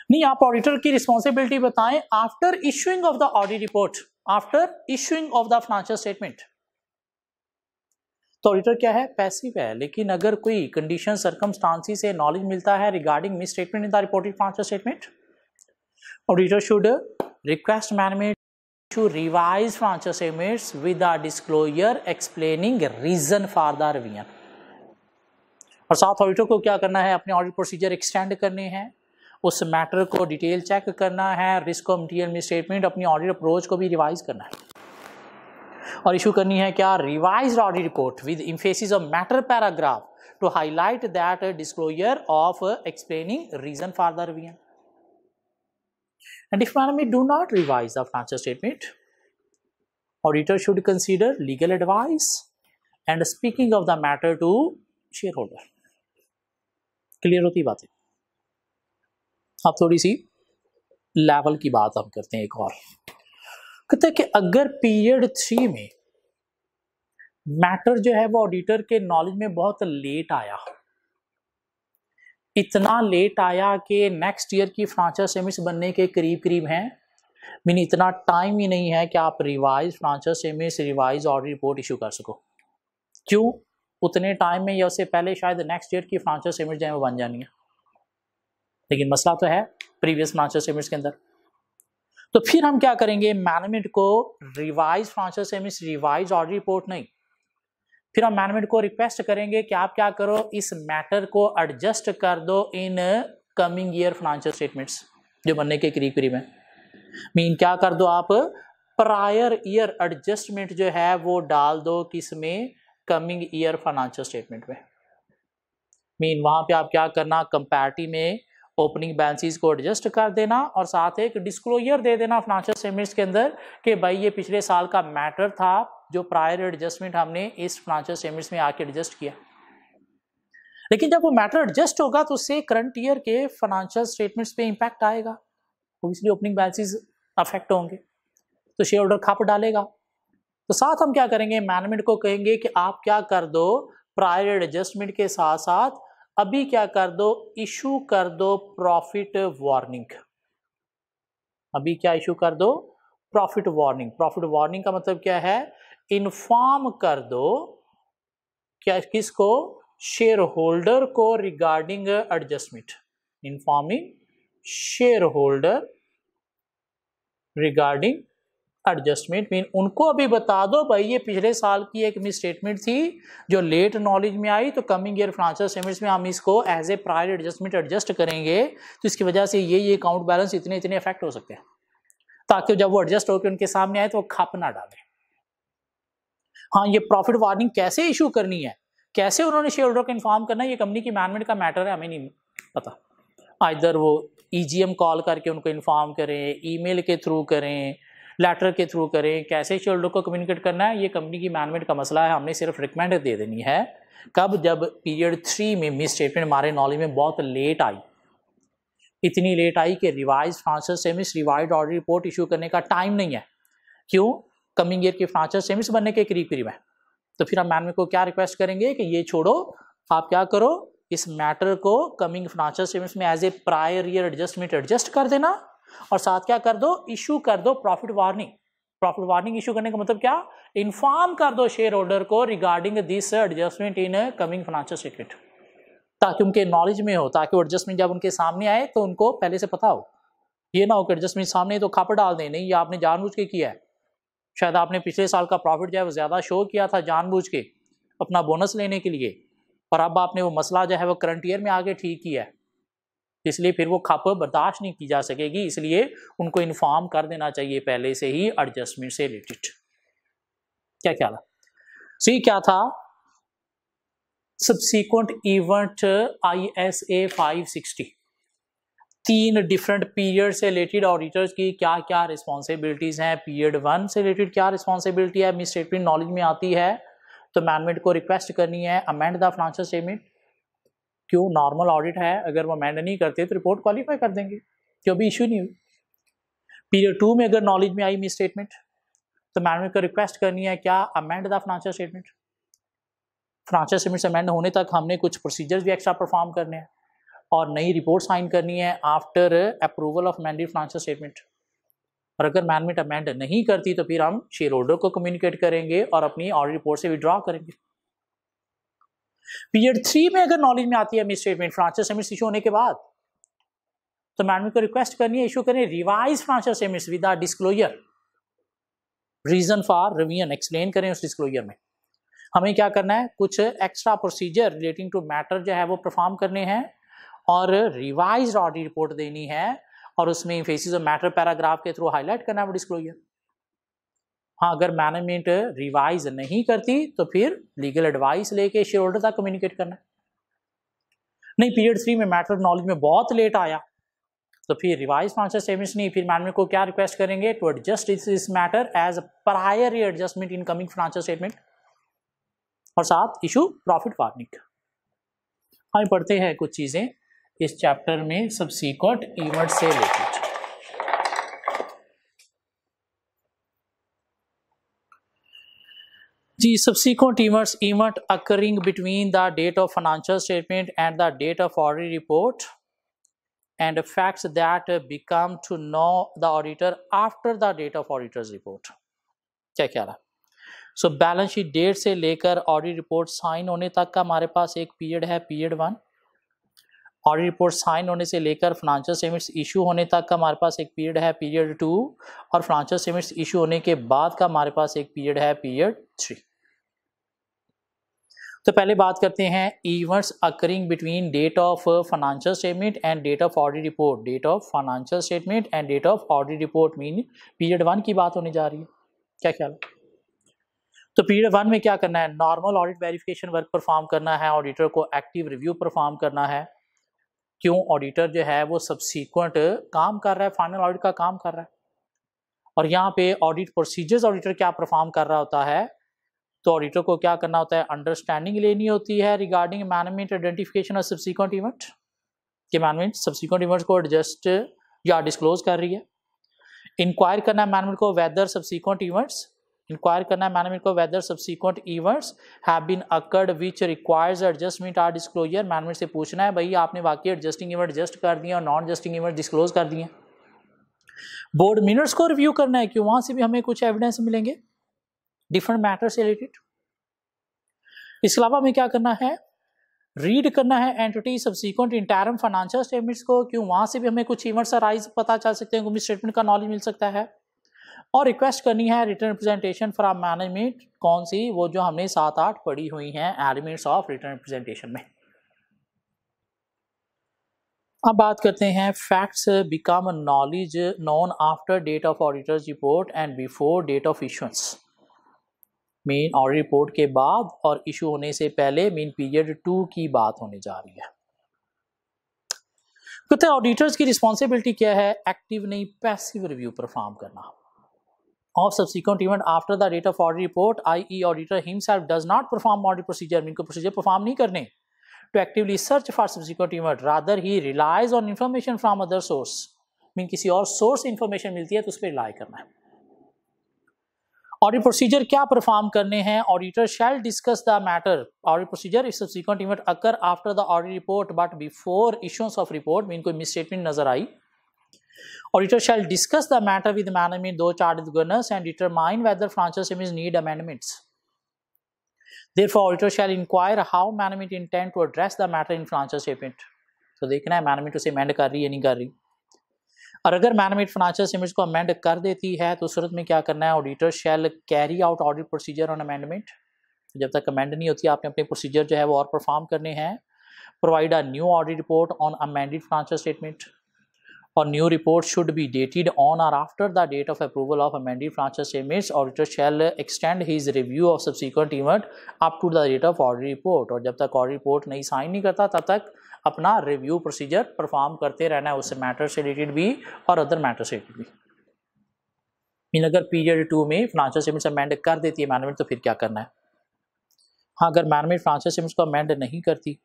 नहीं, आप ऑडिटर की रिस्पॉन्सिबिलिटी बताएं after issuing of the audit report, after issuing of the financial statement. तो ऑडिटर क्या है, पैसिव है, लेकिन अगर कोई कंडीशन सर्कमस्टांसेस से नॉलेज मिलता है regarding miss statement in the reported financial statement, auditor should request management to revise financial statements with a disclosure explaining reason for the revision। और साथ ऑडिटर को क्या करना है, अपने ऑडिट प्रोसीजर एक्सटेंड करने हैं, उस मैटर को डिटेल चेक करना है, risk of material miss statement, अपनी ऑडिट अप्रोच को भी रिवाइज करना है, और इशू करनी है क्या, revised audit report with emphasis of matter paragraph to highlight that disclosure of explaining reason for the revision. And if management do not revise the financial statement, auditor should consider legal advice and speaking of the matter to shareholder। Clear होती बात है। अब थोड़ी सी लेवल की बात हम करते हैं। एक और कहते हैं कि अगर पीरियड 3 में मैटर जो है वो ऑडिटर के नॉलेज में बहुत लेट आया, इतना लेट आया कि नेक्स्ट ईयर की फाइनेंशियल स्टेटमेंट्स बनने के करीब करीब हैं, मीन इतना टाइम ही नहीं है कि आप revise financial statements, revise audit report issue कर सको। क्यों, उतने टाइम में या उससे पहले शायद नेक्स्ट ईयर की फाइनेंशियल स्टेटमेंट्स जो है वो बन जानी है, लेकिन मसला तो है प्रीवियस फाइनेंशियल स्टेटमेंट्स के अंदर। तो फिर हम क्या करेंगे, मैनेजमेंट को revise financial statements, revise audit report नहीं, फिर हम मैनेजमेंट को रिक्वेस्ट करेंगे कि आप क्या करो, इस मैटर को एडजस्ट कर दो in coming year financial statements जो बनने के करीब करीब हैं। मीन क्या कर दो, आप प्रायर ईयर एडजस्टमेंट जो है वो डाल दो किस में, कमिंग ईयर फाइनेंशियल स्टेटमेंट में। मीन वहां पे आप क्या करना, कंपैरेटिव में ओपनिंग बैलेंसेस को एडजस्ट कर देना और साथ एक डिस्क्लोजर दे देना फाइनेंशियल स्टेटमेंट्स के अंदर कि भाई ये पिछले साल का मैटर था जो प्रायर एडजस्टमेंट हमने इस फाइनेंशियल स्टेटमेंट्स में आके एडजस्ट किया। लेकिन जब वो मैटर एडजस्ट होगा तो उससे करंट ईयर के फाइनेंशियल स्टेटमेंट्स पे इंपैक्ट आएगा, तो इसलिए ओपनिंग बैलेंसेस अफेक्ट होंगे, तो शेयर होल्डर खप डालेगा। तो साथ हम क्या करेंगे, मैनेजमेंट को कहेंगे कि आप क्या कर दो, प्रायर एडजस्टमेंट के साथ साथ अभी क्या कर दो, इशू कर दो प्रॉफिट वार्निंग। अभी क्या इशू कर दो, प्रॉफिट वार्निंग। प्रॉफिट वार्निंग का मतलब क्या है, इन्फॉर्म कर दो क्या, किसको, शेयर होल्डर को regarding adjustment. Informing share holder regarding adjustment mean उनको अभी बता दो भाई ये पिछले साल की एक मिस स्टेटमेंट थी जो लेट नॉलेज में आई, तो कमिंग ईयर फाइनेंशियल स्टेटमेंट्स में हम इसको as a prior adjustment adjust करेंगे, तो इसकी वजह से ये अकाउंट बैलेंस इतने इतने इफेक्ट हो सकते हैं, ताकि जब वो एडजस्ट होकर उनके सामने आए तो वो खप ना डाले। हाँ, ये प्रॉफिट वार्निंग कैसे इशू करनी है, कैसे उन्होंने शेयर होल्डर को इन्फॉर्म करना है, ये कंपनी की मैनेजमेंट का मैटर है, हमें नहीं पता। आइदर वो ईजीएम कॉल करके उनको इन्फॉर्म करें, ईमेल के थ्रू करें, लेटर के थ्रू करें, कैसे शेयर होल्डर को कम्युनिकेट करना है, ये कंपनी की मैनेजमेंट का मसला है। हमने सिर्फ रिकमेंड दे देनी है। कब, जब पीरियड 3 में मिस स्टेटमेंट हमारे नॉलेज में बहुत लेट आई, इतनी लेट आई कि revise financial statements, revise audit report issue करने का टाइम नहीं है। क्यों, कमिंग ईयर के फाइनेंशियल स्टेटमेंट्स बनने के करीब करीब है। तो फिर हम मैनेजमेंट को क्या रिक्वेस्ट करेंगे कि ये छोड़ो, आप क्या करो, इस मैटर को कमिंग फाइनेंशियल स्टेटमेंट्स में as a prior year adjustment adjust कर देना, और साथ क्या कर दो, इशू कर दो profit warning. Profit warning issue करने का मतलब क्या, इन्फॉर्म कर दो शेयर होल्डर को regarding this adjustment in coming financial statement, ताकि उनके नॉलेज में हो, ताकि वो एडजस्टमेंट जब उनके सामने आए तो उनको पहले से पता हो। ये ना हो कि एडजस्टमेंट सामने तो खापड़ डाल दें, नहीं ये आपने जानबूझ के किया है, शायद आपने पिछले साल का प्रॉफिट जो है वो ज्यादा शो किया था जानबूझ के अपना बोनस लेने के लिए, पर अब आपने वो मसला जो है वो करंट ईयर में आगे ठीक किया है, इसलिए फिर वो खप बर्दाश्त नहीं की जा सकेगी, इसलिए उनको इन्फॉर्म कर देना चाहिए पहले से ही एडजस्टमेंट से रिलेटेड। क्या ख्याल है, सी क्या था, subsequent event ISA 560, 3 different period से रिलेटेड ऑडिटर्स की क्या क्या रिस्पॉन्सिबिलिटीज हैं। पीरियड 1 से रिलेटेड क्या रिस्पॉन्सिबिलिटी है, मिस स्टेटमेंट नॉलेज में आती है तो मैनेजमेंट को रिक्वेस्ट करनी है अमेंड द फाइनेंशियल स्टेटमेंट। क्यों, नॉर्मल ऑडिट है, अगर वो अमेंड नहीं करते तो रिपोर्ट क्वालिफाई कर देंगे, क्यों भी इशू नहीं हुई। पीरियड 2 में अगर नॉलेज में आई मिस स्टेटमेंट तो मैनेजमेंट को रिक्वेस्ट करनी है क्या, amend the financial statement. Financial statement amend होने तक हमने कुछ प्रोसीजर्स भी एक्स्ट्रा परफॉर्म करने हैं और नई रिपोर्ट साइन करनी है after approval of amended financial statement. और अगर मैनेजमेंट अमेंड नहीं करती तो फिर हम शेयर होल्डर को कम्युनिकेट करेंगे और अपनी ऑडिट रिपोर्ट से विड्रॉ करेंगे। पीरियड 3 में अगर नॉलेज में आती है miss statement financial statements issue होने के बाद, तो मैनेजमेंट को रिक्वेस्ट करनी है इशू करें revise financial statements with disclosure, reason for revision explain करें उस डिस्क्लोजर में। हमें क्या करना है, कुछ extra procedure relating to matter जो है वो परफॉर्म करने हैं और रिवाइज्ड ऑडिट रिपोर्ट देनी है, और उसमें फेसिस ऑफ मैटर पैराग्राफ के थ्रू हाईलाइट करना है वो डिस्क्लोजर। हाँ, अगर मैनेजमेंट रिवाइज नहीं करती तो फिर लीगल एडवाइस लेके शेयर होल्डर तक कम्युनिकेट करना है। नहीं, पीरियड 3 में मैटर नॉलेज में बहुत लेट आया तो फिर रिवाइज फाइनेंशियल स्टेटमेंट्स नहीं, फिर मैनेजमेंट को क्या रिक्वेस्ट करेंगे, to adjust this matter as prior adjustment in coming financial statement, और साथ इशू प्रॉफिट वार्निंग। हम पढ़ते हैं कुछ चीजें इस चैप्टर में सब्सीक्वेंट इवेंट से रिलेटेड। जी, subsequent events, event occurring between the date of financial statement and the date of audit report and facts that become to know the auditor after the date of auditor's report। क्या क्या रहा, सो बैलेंस शीट डेट से लेकर ऑडिट रिपोर्ट साइन होने तक का हमारे पास एक पीरियड है, पीरियड 1। ऑडिट रिपोर्ट साइन होने से लेकर फाइनेंशियल स्टेटमेंट्स इशू होने तक का हमारे पास एक पीरियड है, पीरियड 2। और फाइनेंशियल स्टेटमेंट्स इशू होने के बाद का हमारे पास एक पीरियड है, पीरियड 3। तो पहले बात करते हैं events occurring between date of financial statement and date of audit report. Date of financial statement and date of audit report mean period 1 की बात होने जा रही है। क्या ख्याल है, तो पीरियड 1 में क्या करना है, normal audit verification work perform करना है, ऑडिटर को एक्टिव रिव्यू परफॉर्म करना है। क्यों, ऑडिटर जो है वो सब्सीक्वेंट काम कर रहा है, फाइनल ऑडिट का काम कर रहा है, और यहाँ पे ऑडिट प्रोसीजर्स ऑडिटर क्या परफॉर्म कर रहा होता है, तो ऑडिटर को क्या करना होता है, अंडरस्टैंडिंग लेनी होती है regarding management identification of subsequent event, कि मैनेजमेंट सब्सीक्वेंट इवेंट्स को एडजस्ट या डिस्क्लोज कर रही है। इंक्वायर करना है मैनेजमेंट को वेदर सब्सीक्वेंट इवेंट्स इंक्वायर करना है मैनेजमेंट को whether subsequent events have been occurred which requires adjustment or disclosure. Management से पूछना है भाई आपने वाकई एडजस्टिंग इवेंट एडजस्ट कर दिए और नॉन एडजस्टिंग इवेंट डिस्क्लोज कर दिए। बोर्ड मिनट्स को रिव्यू करना है कि वहां से भी हमें कुछ एविडेंस मिलेंगे डिफरेंट मैटर से रिलेटेड। इसके अलावा हमें क्या करना है, रीड करना है entity subsequent interim financial statements को, क्यों वहां से भी हमें कुछ इवेंट्स अराइज पता चल सकते हैं, कुछ स्टेटमेंट का नॉलेज मिल सकता है। और रिक्वेस्ट करनी है रिटर्न रिप्रेजेंटेशन फ्रॉम मैनेजमेंट, कौन सी, वो जो हमने 7-8 पढ़ी हुई हैं एलिमेंट्स ऑफ रिटर्न रिप्रेजेंटेशन में। अब बात करते हैं facts become knowledge known after date of auditor's report and before date of issuance. Main audit report के बाद और इशू होने से पहले मीन पीरियड 2 की बात होने जा रही है। कहते हैं ऑडिटर्स की रिस्पॉन्सिबिलिटी क्या है, एक्टिव नहीं पैसिव रिव्यू परफॉर्म करना of subsequent event after the date of audit report, i.e. auditor himself does not perform audit procedure, इनको procedure perform नहीं करने to actively search for subsequent event, rather he relies on information from other source, mean किसी और source information मिलती है तो उस पर rely करना है। audit procedure क्या perform करने हैं, auditor shall discuss the matter, audit procedure if subsequent event occur after the audit report but before issuance of report, mean कोई misstatement नजर आई। Auditor shall discuss the matter with management, though charged with governance, and determine whether financial statements need amendments. Therefore, auditor shall inquire how management intend to address the matter in financial statement. तो देखना है मैनेजमेंट उसे अमेंड कर रही है नहीं कर रही। और अगर मैनेजमेंट फाइनेंशियल स्टेटमेंट्स को अमेंड कर देती है तो उस सूरत में क्या करना है, auditor shall carry out audit procedure on amendment. जब तक अमेंड नहीं होती आपने अपने प्रोसीजर जो है वो और परफॉर्म करने हैं। Provide a new audit report on amended financial statement, or new report should be dated on or after the date of approval of amended financial statements. Auditor shall extend his review of subsequent event up to the date of audit report, और जब तक ऑडिट रिपोर्ट नहीं साइन नहीं करता तब तक अपना रिव्यू प्रोसीजर परफॉर्म करते रहना है, उससे मैटर से रिलेटेड भी और अदर मैटर से रिलेटेड भी। मीन अगर पीरियड 2 में फाइनेंशियल स्टेटमेंट्स अमेंड कर देती है मैनेजमेंट तो फिर क्या करना है। हाँ, अगर मैनेजमेंट फाइनेंशियल स्टेटमेंट्स को अमेंड नहीं करती,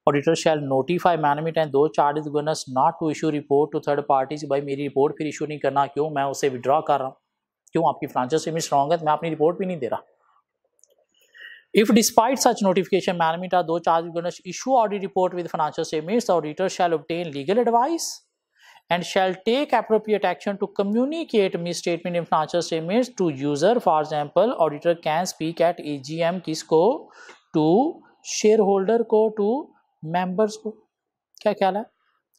auditor shall notify management and those charges governance not to issue report to third parties. भाई मेरी रिपोर्ट फिर इशू नहीं करना, क्यों, मैं उसे विड्रॉ कर रहा हूँ, क्यों, आपकी फाइनेंशियल स्टेटमेंट स्ट्रॉन्ग है तो मैं अपनी रिपोर्ट भी नहीं दे रहा। If despite such notification management or those charges governance issue audit report with financial statements, auditor shall obtain legal advice and shall take appropriate action to communicate misstatement in financial statements to user. For example, auditor can speak at AGM किसको, to shareholder को, to members को। क्या ख्याल है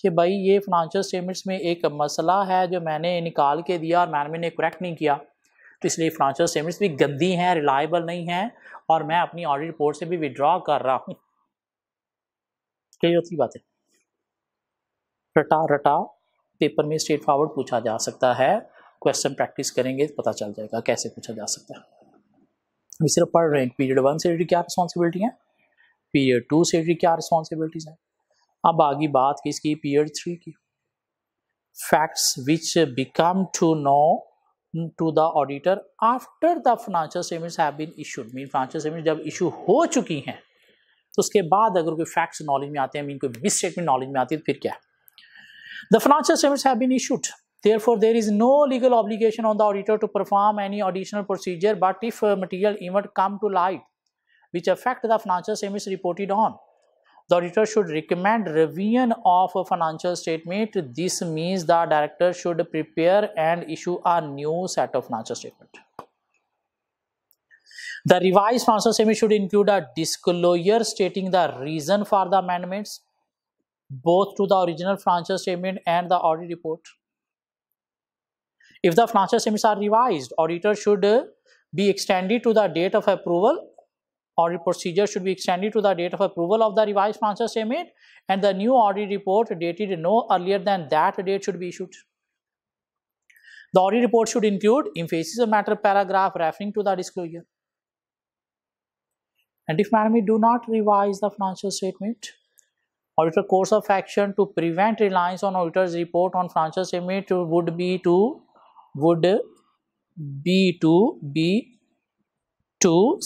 कि भाई ये फाइनेंशियल स्टेटमेंट्स में एक मसला है जो मैंने निकाल के दिया और मैनेजमेंट ने करेक्ट नहीं किया, तो इसलिए फाइनेंशियल स्टेटमेंट्स भी गंदी हैं, रिलायबल नहीं हैं और मैं अपनी ऑडिट रिपोर्ट से भी विड्रॉ कर रहा हूँ। क्या होती बात है, रटा रटा पेपर में स्ट्रेट फॉरवर्ड पूछा जा सकता है, क्वेश्चन प्रैक्टिस करेंगे तो पता चल जाएगा कैसे पूछा जा सकता है। अभी सिर्फ पढ़ रहे हैं पीरियड 1 से रिलेटेड क्या रिस्पॉन्सिबिलिटी है, पीरियड 2 से रिलेटेड क्या रिस्पॉन्सिबिलिटीज है। अब आगे बात किसकी, पीरियड 3 की। Facts which become to know to the auditor after the financial statements have been issued, mean financial statement जब इशू हो चुकी हैं तो उसके बाद अगर कोई फैक्ट्स नॉलेज में आते हैं, मीन कोई मिस स्टेटमेंट नॉलेज में आती है तो फिर क्या। The financial statements have been issued. Therefore, there is no legal obligation on the auditor to perform any additional procedure. But if material event come to light which affect the financial statements reported on, the auditor should recommend revision of a financial statement. This means the director should prepare and issue a new set of financial statement. The revised financial statement should include a disclosure stating the reason for the amendments, both to the original financial statement and the audit report. If the financial statements are revised, auditor should be extended to the date of approval. Audit procedure should be extended to the date of approval of the revised financial statement, and the new audit report dated no earlier than that date should be issued. The audit report should include emphasis of matter paragraph referring to the disclosure. And if management do not revise the financial statement, auditor course of action to prevent reliance on auditor's report on financial statement would be to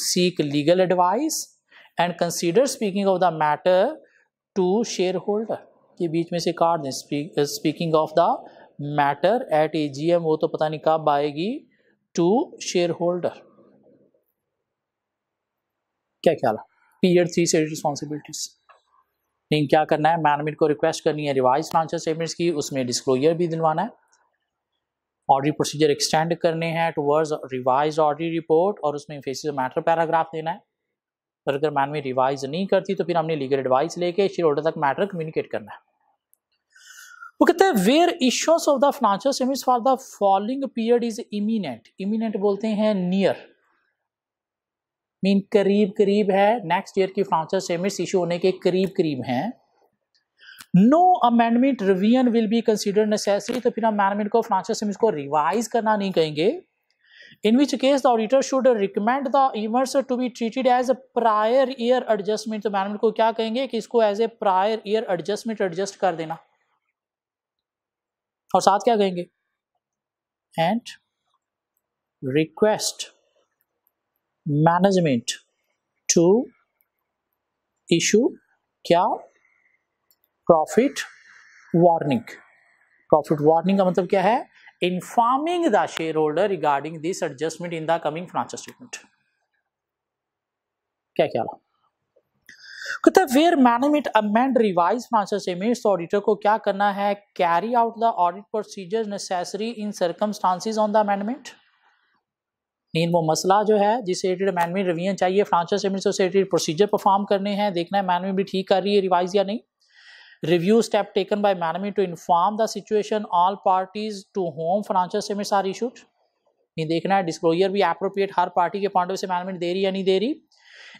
seek legal advice and consider speaking of the matter to shareholder। के बीच में से काट दें, speaking of the matter at AGM, वो तो पता नहीं कब आएगी, टू शेयर होल्डर। क्या ख्याल है? पीरियड 3 से रिस्पॉन्सिबिलिटीज। लेकिन क्या करना है, मैनेजमेंट को रिक्वेस्ट करनी है रिवाइज फाइनेंशियल स्टेटमेंट्स की, उसमें डिस्क्लोजर भी दिलवाना है, ऑडिट प्रोसीजर एक्सटेंड करने हैं टुवर्ड्स रिवाइज ऑडिट रिपोर्ट, और उसमें फेसिस मैटर पैराग्राफ देना है। पर अगर मैनेजमेंट रिवाइज नहीं करती तो फिर हमने लीगल एडवाइस लेके शेयर होल्डर तक मैटर कम्युनिकेट करना है। वो कहते हैं where issuance of the financial statements for the following period is imminent. Imminent बोलते हैं नियर, मीन करीब करीब है, नेक्स्ट ईयर की फाइनेंशियल स्टेटमेंट्स इशू होने के करीब करीब हैं। No amendment revision will be considered necessary, तो फिर हम मैनेजमेंट को फाइनेंशियल स्टेटमेंट्स को रिवाइज करना नहीं कहेंगे। In which case the auditor should recommend the events to be treated as a prior year adjustment, तो मैनेजमेंट को क्या कहेंगे कि इसको as a prior year adjustment adjust कर देना, और साथ क्या कहेंगे, and request management to issue क्या, प्रॉफिट वार्निंग। प्रॉफिट वार्निंग का मतलब क्या है, informing the share holder regarding this adjustment in the coming financial statement. क्या ख्याल है? कहते हैं where management amend revise financial statements, तो ऑडिटर को क्या करना है, carry out the audit procedures necessary in circumstances on the amendment. इन वो मसला जो है जिससे रिलेटेड मैनेजमेंट रिवीजन चाहिए फाइनेंशियल स्टेटमेंट्स से रिलेटेड प्रोसीजर परफॉर्म करने हैं, देखना है मैनेजमेंट भी ठीक कर रही है रिवाइज या नहीं। Review step taken by management to inform the situation all parties to whom financial statements are issued. ये देखना है डिस्क्लोजर भी एप्रोप्रिएट हर पार्टी के पॉइंट ऑफ व्यू से मैनेजमेंट दे रही या नहीं दे रही।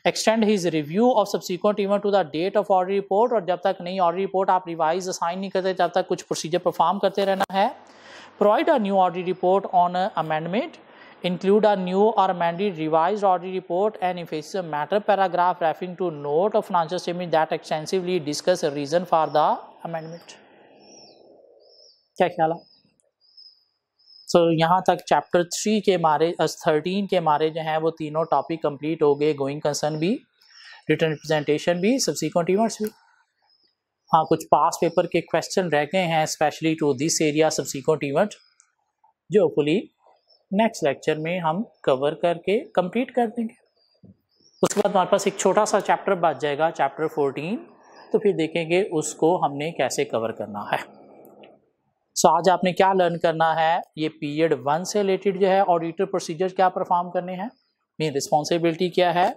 Extend his review of subsequent event to the date of audit report, और जब तक नई ऑडिट रिपोर्ट आप रिवाइज असाइन नहीं करते तब तक कुछ प्रोसीजर परफॉर्म करते रहना है। Provide a new audit report on amendment, include a new or amended revised audit report and emphasize a matter paragraph referring to note of financial statement that extensively discuss a reason for the amendment। क्या ख्याल है? So यहाँ तक चैप्टर 3 के मारे 13 के मारे जो हैं वो तीनों टॉपिक कंप्लीट हो गए, गोइंग कंसर्न भी, रिटर्न रिप्रेजेंटेशन भी, सब्सिक्वेंट इवेंट्स भी। हाँ, कुछ पास पेपर के क्वेश्चन रह गए हैं specially to this area subsequent event, जो फुली नेक्स्ट लेक्चर में हम कवर करके कंप्लीट कर देंगे। उसके बाद हमारे पास एक छोटा सा चैप्टर बच जाएगा, चैप्टर 14, तो फिर देखेंगे उसको हमने कैसे कवर करना है। सो आज आपने क्या लर्न करना है, ये पीरियड 1 से रिलेटेड जो है ऑडिटर प्रोसीजर क्या परफॉर्म करने हैं, मेन रिस्पॉन्सिबिलिटी क्या है,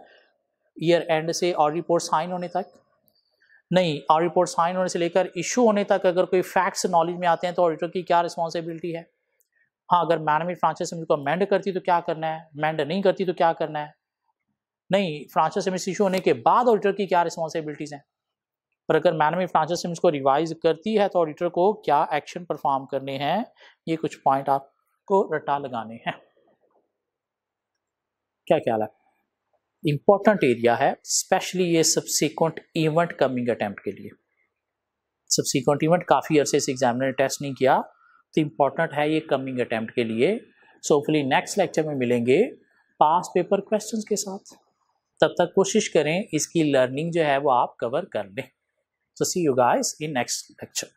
ईयर एंड से ऑडिट रिपोर्ट साइन होने तक, नहीं ऑडिट रिपोर्ट साइन होने से लेकर इशू होने तक अगर कोई फैक्ट्स नॉलेज में आते हैं तो ऑडिटर की क्या रिस्पॉन्सिबिलिटी है। हाँ, अगर मैनेजमेंट फाइनेंशियल स्टेटमेंट को अमेंड करती तो क्या करना है, अमेंड नहीं करती तो क्या करना है, नहीं फाइनेंशियल स्टेटमेंट इशू होने के बाद ऑडिटर की क्या रिस्पॉन्सिबिलिटीज हैं, पर अगर मैनेजमेंट फाइनेंशियल स्टेटमेंट्स को रिवाइज करती है तो ऑडिटर को क्या एक्शन परफॉर्म करने हैं, ये कुछ पॉइंट आपको रटा लगाने हैं। क्या ख्याल है? इंपॉर्टेंट एरिया है, स्पेशली ये सब्सिक्वेंट इवेंट कमिंग अटेम्प्ट के लिए। सब्सिक्वेंट इवेंट काफ़ी अरसे से एग्जामिनर ने टेस्ट नहीं किया, तो इम्पॉर्टेंट है ये कमिंग अटेम्प्ट के लिए। सो होपफुली नेक्स्ट लेक्चर में मिलेंगे पास पेपर क्वेश्चंस के साथ। तब तक कोशिश करें इसकी लर्निंग जो है वो आप कवर कर लें। So see you guys in next lecture.